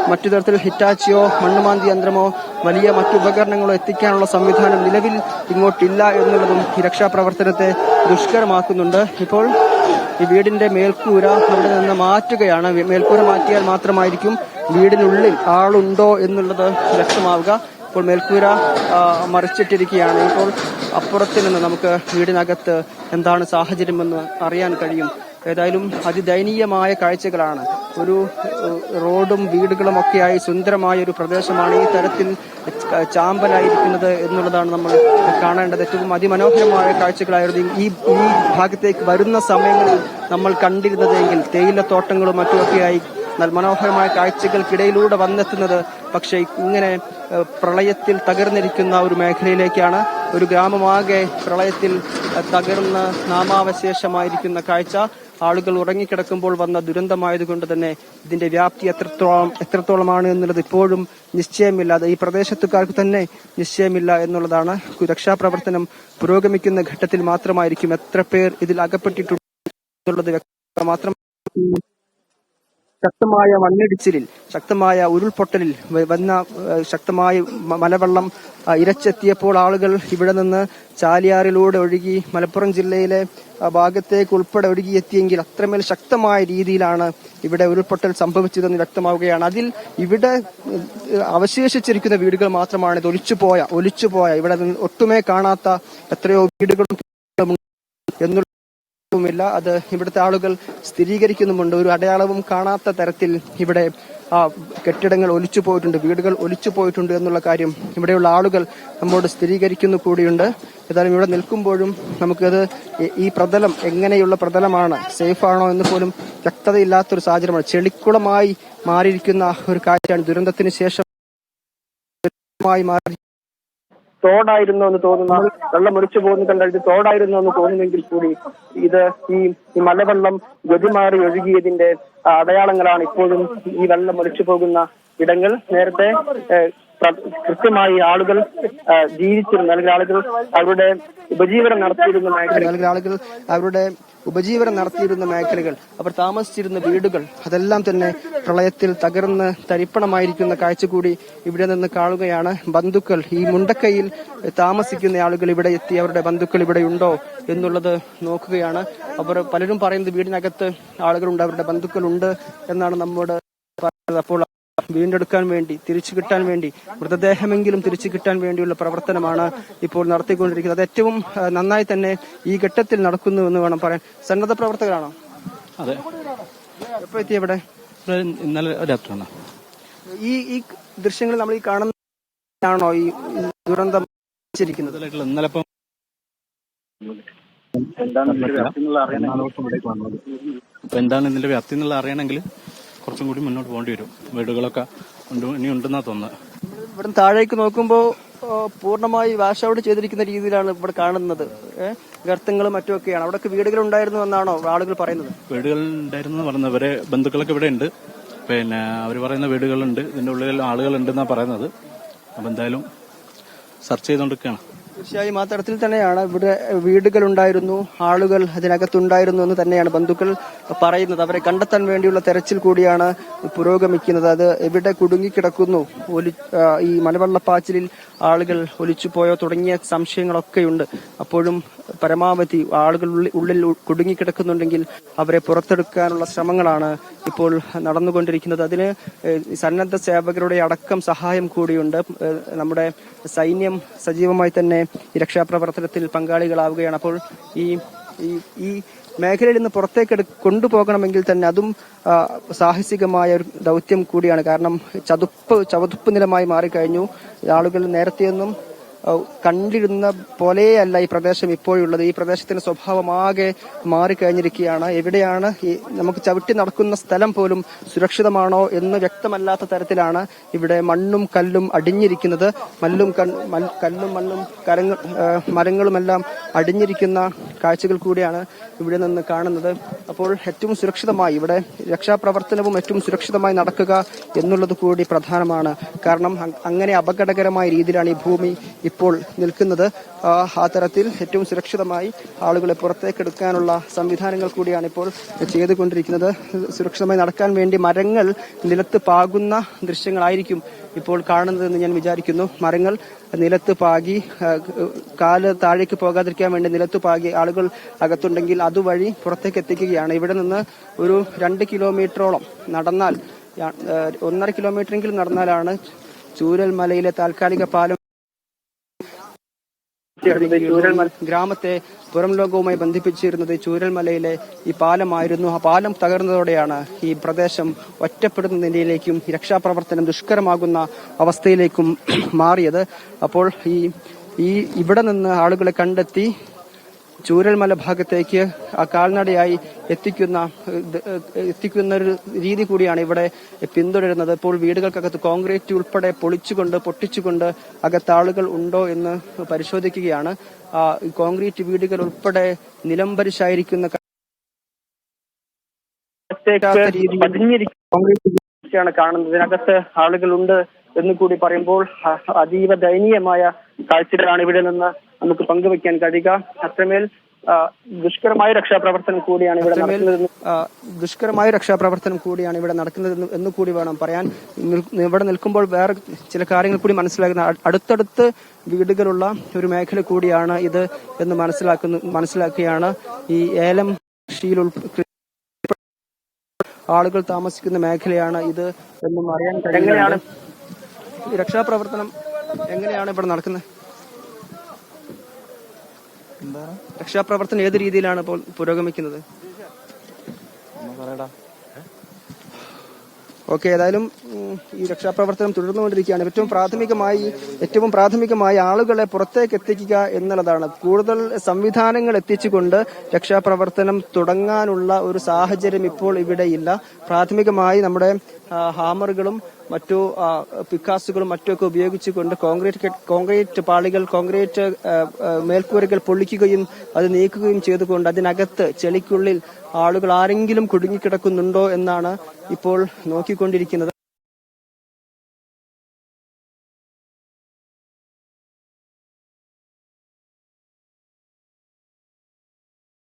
മറ്റു തരത്തിൽ ഹിറ്റാച്ചിയോ മണ്ണുമാന്തി യന്ത്രമോ വലിയ മറ്റു ഉപകരണങ്ങളോ എത്തിക്കാനുള്ള സംവിധാനം നിലവിൽ ഇങ്ങോട്ടില്ല എന്നുള്ളതും ഈ രക്ഷാപ്രവർത്തനത്തെ ദുഷ്കരമാക്കുന്നുണ്ട്. ഇപ്പോൾ ഈ വീടിന്റെ മേൽക്കൂര അവിടെ നിന്ന് മാറ്റുകയാണ്. മേൽക്കൂര മാറ്റിയാൽ മാത്രമായിരിക്കും വീടിനുള്ളിൽ ആളുണ്ടോ എന്നുള്ളത് വ്യക്തമാവുക. ഇപ്പോൾ മേൽക്കൂര മറിച്ചിട്ടിരിക്കുകയാണ്. ഇപ്പോൾ അപ്പുറത്ത് നിന്ന് നമുക്ക് വീടിനകത്ത് എന്താണ് സാഹചര്യമെന്ന് അറിയാൻ കഴിയും. ഏതായാലും അതിദയനീയമായ കാഴ്ചകളാണ്. ഒരു റോഡും വീടുകളും ഒക്കെയായി സുന്ദരമായ ഒരു പ്രദേശമാണ് ഈ തരത്തിൽ ചാമ്പലായിരിക്കുന്നത് എന്നുള്ളതാണ് നമ്മൾ കാണേണ്ടത്. ഏറ്റവും അതിമനോഹരമായ കാഴ്ചകളായിരുന്നു ഈ ഭാഗത്തേക്ക് വരുന്ന സമയങ്ങളിൽ നമ്മൾ കണ്ടിരുന്നതെങ്കിൽ തേയിലത്തോട്ടങ്ങളും മറ്റുമൊക്കെയായി മനോഹരമായ കാഴ്ചകൾക്കിടയിലൂടെ വന്നെത്തുന്നത്. പക്ഷേ ഇങ്ങനെ പ്രളയത്തിൽ തകർന്നിരിക്കുന്ന ഒരു മേഖലയിലേക്കാണ്. ഒരു ഗ്രാമമാകെ പ്രളയത്തിൽ തകർന്ന് നാമാവശേഷമായിരിക്കുന്ന കാഴ്ച. ആളുകൾ ഉറങ്ങിക്കിടക്കുമ്പോൾ വന്ന ദുരന്തമായതുകൊണ്ട് തന്നെ ഇതിന്റെ വ്യാപ്തി എത്രത്തോളമാണ് എന്നുള്ളത് ഇപ്പോഴും നിശ്ചയമില്ല. അത് ഈ പ്രദേശത്തുകാർക്ക് തന്നെ നിശ്ചയമില്ല എന്നുള്ളതാണ്. രക്ഷാപ്രവർത്തനം പുരോഗമിക്കുന്ന ഘട്ടത്തിൽ മാത്രമായിരിക്കും എത്ര പേർ ഇതിൽ അകപ്പെട്ടിട്ടുണ്ട് എന്നുള്ളത് വ്യക്തത മാത്രം. ശക്തമായ മണ്ണിടിച്ചിലിൽ, ശക്തമായ ഉരുൾപൊട്ടലിൽ വന്ന ശക്തമായ മലവെള്ളം ഇരച്ചെത്തിയപ്പോൾ ആളുകൾ ഇവിടെ നിന്ന് ചാലിയാറിലൂടെ ഒഴുകി മലപ്പുറം ജില്ലയിലെ ഭാഗത്തേക്ക് ഉൾപ്പെടെ ഒഴുകിയെത്തിയെങ്കിൽ അത്രമേൽ ശക്തമായ രീതിയിലാണ് ഇവിടെ ഉരുൾപൊട്ടൽ സംഭവിച്ചതെന്ന് വ്യക്തമാവുകയാണ്. അതിൽ ഇവിടെ അവശേഷിച്ചിരിക്കുന്ന വീടുകൾ മാത്രമാണ് ഇത് ഒലിച്ചുപോയ ഇവിടെ ഒട്ടുമേ കാണാത്ത എത്രയോ വീടുകളും എന്നുള്ള ില്ല അത് ഇവിടുത്തെ ആളുകൾ സ്ഥിരീകരിക്കുന്നുമുണ്ട്. ഒരു അടയാളവും കാണാത്ത തരത്തിൽ ഇവിടെ കെട്ടിടങ്ങൾ ഒലിച്ചു പോയിട്ടുണ്ട്, വീടുകൾ ഒലിച്ചു പോയിട്ടുണ്ട് എന്നുള്ള കാര്യം ഇവിടെയുള്ള ആളുകൾ നമ്മോട് സ്ഥിരീകരിക്കുന്നു കൂടിയുണ്ട്. ഏതായാലും ഇവിടെ നിൽക്കുമ്പോഴും നമുക്കത് ഈ പ്രതലം എങ്ങനെയുള്ള പ്രതലമാണ്, സേഫ് ആണോ എന്ന് പോലും വ്യക്തതയില്ലാത്തൊരു സാഹചര്യമാണ്. ചെളിക്കുളമായി മാറിയിരിക്കുന്ന ഒരു കാഴ്ചയാണ്. ദുരന്തത്തിന് ശേഷം മാറി തോടായിരുന്നു എന്ന് തോന്നുന്ന, വെള്ളം ഒലിച്ചു പോകുന്ന കണ്ടത് തോടായിരുന്നു എന്ന് തോന്നുമെങ്കിൽ കൂടി ഇത് ഈ മലവെള്ളം ഗതിമാറി ഒഴുകിയതിന്റെ അടയാളങ്ങളാണ് ഇപ്പോഴും ഈ വെള്ളം ഒലിച്ചു പോകുന്ന ഇടങ്ങൾ. നേരത്തെ കൃത്യമായി ആളുകൾ ജീവിച്ചിരുന്ന, അല്ലെങ്കിൽ ആളുകൾ അവരുടെ ഉപജീവനം നടത്തിയിരുന്ന മേഖലകൾ, അവർ താമസിച്ചിരുന്ന വീടുകൾ, അതെല്ലാം തന്നെ പ്രളയത്തിൽ തകർന്ന് തരിപ്പണമായിരിക്കുന്ന കാഴ്ച കൂടി ഇവിടെ നിന്ന് കാണുകയാണ്. ബന്ധുക്കൾ, ഈ മുണ്ടക്കൈയിൽ താമസിക്കുന്ന ആളുകൾ ഇവിടെ എത്തി അവരുടെ ബന്ധുക്കൾ ഇവിടെ ഉണ്ടോ എന്നുള്ളത് നോക്കുകയാണ്. അവർ പലരും പറയുന്നത് വീടിനകത്ത് ആളുകളുണ്ട്, അവരുടെ ബന്ധുക്കളുണ്ട് എന്നാണ് നമ്മോട് പറയുന്നത്. അപ്പോൾ വീണ്ടെടുക്കാൻ വേണ്ടി, തിരിച്ചു കിട്ടാൻ വേണ്ടി, മൃതദേഹമെങ്കിലും തിരിച്ചു കിട്ടാൻ വേണ്ടിയുള്ള പ്രവർത്തനമാണ് ഇപ്പോൾ നടത്തിക്കൊണ്ടിരിക്കുന്നത്. അത് ഏറ്റവും നന്നായി തന്നെ ഈ ഘട്ടത്തിൽ നടക്കുന്നു എന്ന് വേണം പറയാൻ. സന്നദ്ധ പ്രവർത്തകരാണോ? അതെ. എപ്പോ എത്തി ഇവിടെ? ഇന്നലെ രാത്രിയാണ്. ഈ ദൃശ്യങ്ങൾ നമ്മൾ ഈ കാണുന്നതാണോ ഈ ദുരന്തം ഇരിക്കുന്നത്? ഇന്നലെ എന്താണ് ഇതിന്റെ വ്യാപ്തി എന്നുള്ള അറിയണമെങ്കിൽ കുറച്ചും കൂടി മുന്നോട്ട് പോകേണ്ടി വരും. വീടുകളൊക്കെ ഇനി ഉണ്ടെന്നാ തോന്നുന്നത്. ഇവിടെ താഴേക്ക് നോക്കുമ്പോൾ പൂർണ്ണമായി വാഷ് ഔട്ട് ചെയ്തിരിക്കുന്ന രീതിയിലാണ് ഇവിടെ കാണുന്നത്. ഗർത്തങ്ങളും മറ്റുമൊക്കെയാണ്. അവിടെ വീടുകൾ ഉണ്ടായിരുന്നു എന്നാണോ ആളുകൾ പറയുന്നത്? വീടുകൾ ഉണ്ടായിരുന്നു പറയുന്നത്. ഇവരെ ബന്ധുക്കളൊക്കെ ഇവിടെ ഉണ്ട്. പിന്നെ അവർ പറയുന്ന വീടുകളുണ്ട്, ഇതിന്റെ ഉള്ളിൽ ആളുകൾ ഉണ്ടെന്നാ പറയുന്നത്. അപ്പൊ എന്തായാലും സെർച്ച് ചെയ്തുകൊണ്ടിരിക്കുകയാണ്. തീർച്ചയായും ആ തരത്തിൽ തന്നെയാണ്. ഇവിടെ വീടുകൾ ഉണ്ടായിരുന്നു, ആളുകൾ അതിനകത്തുണ്ടായിരുന്നു എന്ന് തന്നെയാണ് ബന്ധുക്കൾ പറയുന്നത്. അവരെ കണ്ടെത്താൻ വേണ്ടിയുള്ള തെരച്ചിൽ കൂടിയാണ് പുരോഗമിക്കുന്നത്. അത് എവിടെ കുടുങ്ങിക്കിടക്കുന്നു, ഈ മലവെള്ളപ്പാച്ചിലിൽ ആളുകൾ ഒലിച്ചുപോയോ തുടങ്ങിയ സംശയങ്ങളൊക്കെയുണ്ട്. അപ്പോഴും പരമാവധി ആളുകൾ ഉള്ളിൽ കുടുങ്ങിക്കിടക്കുന്നുണ്ടെങ്കിൽ അവരെ പുറത്തെടുക്കാനുള്ള ശ്രമങ്ങളാണ് ഇപ്പോൾ നടന്നുകൊണ്ടിരിക്കുന്നത്. അതിന് സന്നദ്ധ സേവകരുടെ അടക്കം സഹായം കൂടിയുണ്ട്. നമ്മുടെ സൈന്യം സജീവമായി തന്നെ ഈ രക്ഷാപ്രവർത്തനത്തിൽ പങ്കാളികളാവുകയാണ്. അപ്പോൾ ഈ മേഖലയിൽ നിന്ന് പുറത്തേക്ക് കൊണ്ടുപോകണമെങ്കിൽ തന്നെ അതും സാഹസികമായ ഒരു ദൗത്യം കൂടിയാണ്. കാരണം ചതുപ്പ് നിലമായി മാറിക്കഴിഞ്ഞു. ആളുകൾ നേരത്തെയൊന്നും കണ്ടിരുന്ന പോലെയല്ല ഈ പ്രദേശം ഇപ്പോഴുള്ളത്. ഈ പ്രദേശത്തിന്റെ സ്വഭാവമാകെ മാറിക്കഴിഞ്ഞിരിക്കുകയാണ്. എവിടെയാണ് നമുക്ക് ചവിട്ടി നടക്കുന്ന സ്ഥലം പോലും സുരക്ഷിതമാണോ എന്ന് വ്യക്തമല്ലാത്ത തരത്തിലാണ് ഇവിടെ മണ്ണും കല്ലും അടിഞ്ഞിരിക്കുന്നത്. കല്ലും മണ്ണും മരങ്ങളുമെല്ലാം അടിഞ്ഞിരിക്കുന്ന കാഴ്ചകൾ കൂടിയാണ് ഇവിടെ നിന്ന് കാണുന്നത്. അപ്പോൾ ഏറ്റവും സുരക്ഷിതമായി ഇവിടെ രക്ഷാപ്രവർത്തനവും ഏറ്റവും സുരക്ഷിതമായി നടക്കുക എന്നുള്ളത് കൂടി പ്രധാനമാണ്. കാരണം അങ്ങനെ അപകടകരമായ രീതിയിലാണ് ഈ ഭൂമി ഇപ്പോൾ നിൽക്കുന്നത്. ആ തരത്തിൽ ഏറ്റവും സുരക്ഷിതമായി ആളുകളെ പുറത്തേക്കെടുക്കാനുള്ള സംവിധാനങ്ങൾ കൂടിയാണ് ഇപ്പോൾ ചെയ്തുകൊണ്ടിരിക്കുന്നത്. സുരക്ഷിതമായി നടക്കാൻ വേണ്ടി മരങ്ങൾ നിലത്ത് പാകുന്ന ദൃശ്യങ്ങളായിരിക്കും ഇപ്പോൾ കാണുന്നതെന്ന് ഞാൻ വിചാരിക്കുന്നു. മരങ്ങൾ നിലത്ത് പാകി കാല് താഴേക്ക് പോകാതിരിക്കാൻ വേണ്ടി നിലത്ത് പാകി ആളുകൾ അകത്തുണ്ടെങ്കിൽ അതുവഴി പുറത്തേക്ക് എത്തിക്കുകയാണ്. ഇവിടെ നിന്ന് ഒരു 2 കിലോമീറ്ററോളം നടന്നാൽ 1.5 കിലോമീറ്ററെങ്കിലും നടന്നാലാണ് ചൂരൽമലയിലെ താൽക്കാലിക പാലം. ഗ്രാമത്തെ പുറം ലോകവുമായി ബന്ധിപ്പിച്ചിരുന്നത് ചൂരൽമലയിലെ ഈ പാലമായിരുന്നു. ആ പാലം തകർന്നതോടെയാണ് ഈ പ്രദേശം ഒറ്റപ്പെടുന്ന നിലയിലേക്കും രക്ഷാപ്രവർത്തനം ദുഷ്കരമാകുന്ന അവസ്ഥയിലേക്കും മാറിയത്. അപ്പോൾ ഇവിടെ നിന്ന് ആളുകളെ കണ്ടെത്തി ചൂരൽമല ഭാഗത്തേക്ക് ആ കാൽനടയായി എത്തിക്കുന്ന ഒരു രീതി കൂടിയാണ് ഇവിടെ പിന്തുടരുന്നത്. ഇപ്പോൾ വീടുകൾക്കകത്ത് കോൺക്രീറ്റ് ഉൾപ്പെടെ പൊട്ടിച്ചുകൊണ്ട് അകത്ത് ആളുകൾ ഉണ്ടോ എന്ന് പരിശോധിക്കുകയാണ്. കോൺക്രീറ്റ് വീടുകൾ ഉൾപ്പെടെ നിലംപരിശായിരിക്കുന്ന കോൺക്രീറ്റ് കാണുന്നത്. ഇതിനകത്ത് ആളുകളുണ്ട് എന്ന് കൂടി പറയുമ്പോൾ അതീവ ദയനീയമായ കാഴ്ചകളാണ് ഇവിടെ നിന്ന് നമുക്ക് പങ്കുവെക്കാൻ കഴിയുക. അത്രമേൽ ദുഷ്കരമായ രക്ഷാപ്രവർത്തനം കൂടിയാണ് ഇവിടെ നടക്കുന്നത് എന്ന് കൂടി വേണം പറയാൻ. ഇവിടെ നിൽക്കുമ്പോൾ വേറെ ചില കാര്യങ്ങൾ കൂടി മനസ്സിലാക്കുന്ന, അടുത്തടുത്ത് വീടുകളുള്ള ഒരു മേഖല കൂടിയാണ് ഇത് എന്ന് മനസ്സിലാക്കുകയാണ്. ഈ ഏലം കൃഷിയിൽ ആളുകൾ താമസിക്കുന്ന മേഖലയാണ് ഇത് എന്നും അറിയാൻ കഴിയും. രക്ഷാപ്രവർത്തനം എങ്ങനെയാണ് ഇവിടെ നടക്കുന്നത്? രക്ഷാപ്രവർത്തനം ഏത് രീതിയിലാണ് ഇപ്പോൾ പുരോഗമിക്കുന്നത്? ഓക്കെ, ഏതായാലും ഈ രക്ഷാപ്രവർത്തനം തുടർന്നുകൊണ്ടിരിക്കുകയാണ്. ഏറ്റവും പ്രാഥമികമായി ആളുകളെ പുറത്തേക്ക് എത്തിക്കുക എന്നുള്ളതാണ്. കൂടുതൽ സംവിധാനങ്ങൾ എത്തിച്ചുകൊണ്ട് രക്ഷാപ്രവർത്തനം തുടങ്ങാനുള്ള ഒരു സാഹചര്യം ഇപ്പോൾ ഇവിടെ ഇല്ല. പ്രാഥമികമായി നമ്മുടെ ഹാമറുകളും മറ്റു പിക്കാസുകളും മറ്റുമൊക്കെ ഉപയോഗിച്ചുകൊണ്ട് കോൺക്രീറ്റ് പാളികൾ, കോൺക്രീറ്റ് മേൽക്കൂരകൾ പൊളിക്കുകയും അത് നീക്കുകയും ചെയ്തുകൊണ്ട് അതിനകത്ത് ചെളിക്കുള്ളിൽ ആളുകൾ ആരെങ്കിലും കുടുങ്ങിക്കിടക്കുന്നുണ്ടോ എന്നാണ് ഇപ്പോൾ നോക്കിക്കൊണ്ടിരിക്കുന്നത്.